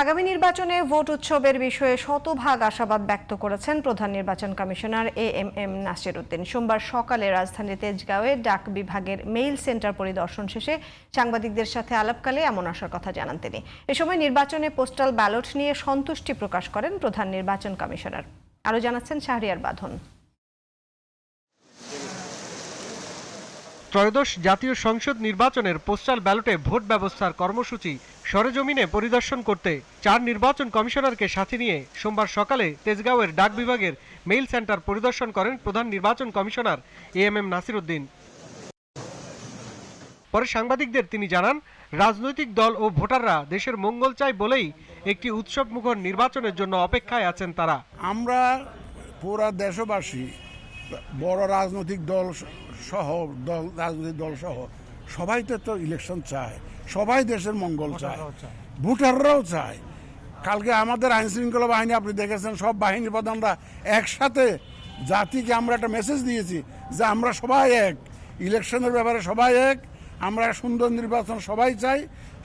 আগামী নির্বাচনে ভোট উৎসবের বিষয়ে শতভাগ আশাবাদ ব্যক্ত করেছেন প্রধান নির্বাচন কমিশনার এএমএম নাসির উদ্দিন। সোমবার সকালে রাজধানীর তেজগাঁওয়ে ডাক বিভাগের মেইল সেন্টার পরিদর্শন শেষে সাংবাদিকদের সাথে আলাপকালে এমন আশার কথা জানান তিনি। এ সময় নির্বাচনে পোস্টাল ব্যালট নিয়ে সন্তুষ্টি প্রকাশ করেন প্রধান নির্বাচন কমিশনার। আরও জানাচ্ছেন শাহরিয়ার বাঁধন। ত্রয়োদশ জাতীয় সংসদ নির্বাচনের পোস্টাল ব্যালটে ভোট ব্যবস্থার কর্মসূচি সরেজমিনে পরিদর্শন করতে ৪ নির্বাচন কমিশনারকে সাথে নিয়ে সোমবার সকালে তেজগাঁওয়ের ডাক বিভাগের মেইল সেন্টার পরিদর্শন করেন প্রধান নির্বাচন কমিশনার এএমএম নাসির উদ্দিন। পরে সাংবাদিকদের তিনি জানান, রাজনৈতিক দল ও ভোটাররা দেশের মঙ্গল চায় বলেই একটি উৎসবমুখর নির্বাচনের জন্য অপেক্ষায় আছেন তারা। আমরা পুরা দেশবাসী বড় রাজনৈতিক দল সহ সবাই তো ইলেকশন চায়, সবাই দেশের মঙ্গল চায়, ভোটাররাও চায়। কালকে আমাদের আইন শৃঙ্খলা বাহিনী আপনি দেখেছেন, সব বাহিনীর প্রধানরা একসাথে জাতিকে আমরা একটা মেসেজ দিয়েছি যে আমরা সবাই এক, ইলেকশনের ব্যাপারে সবাই এক, আমরা সুন্দর নির্বাচন সবাই চাই,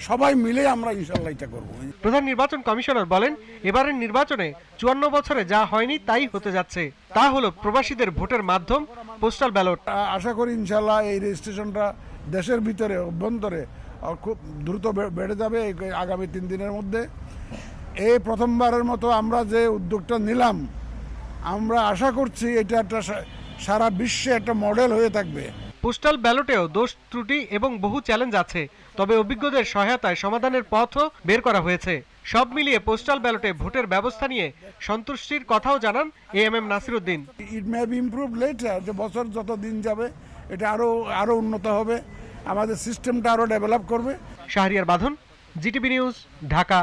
সবাই মিলে আমরা ইনশাল্লাহ এটা করবো। প্রধান নির্বাচন কমিশনার বলেন, এবারের নির্বাচনে 54 বছরে যা হয়নি তাই হতে যাচ্ছে। তা হলো প্রবাসীদের ভোটের মাধ্যম পোস্টাল ব্যালট। আশা করি ইনশাল্লাহ এই রেজিস্ট্রেশনটা দেশের ভিতরে অভ্যন্তরে খুব দ্রুত বেড়ে যাবে আগামী 3 দিনের মধ্যে। এই প্রথমবারের মতো আমরা যে উদ্যোগটা নিলাম, আমরা আশা করছি এটা একটা সারা বিশ্বে একটা মডেল হয়ে থাকবে। পোস্টাল ব্যালটেও দোষ ত্রুটি এবং বহু চ্যালেঞ্জ আছে, তবে অভিজ্ঞদের সহায়তায় সমাধানের পথও বের করা হয়েছে। সব মিলিয়ে পোস্টাল ব্যালটে ভোটের ব্যবস্থা নিয়ে সন্তুষ্টির কথাও জানান AMM Nasir Uddin. It may be improve letter, যে বছর যত দিন যাবে এটা আরো উন্নত হবে, আমাদের সিস্টেমটা আরো ডেভেলপ করবে। শাহরিয়ার বাঁধন, জিটিভি নিউজ, ঢাকা।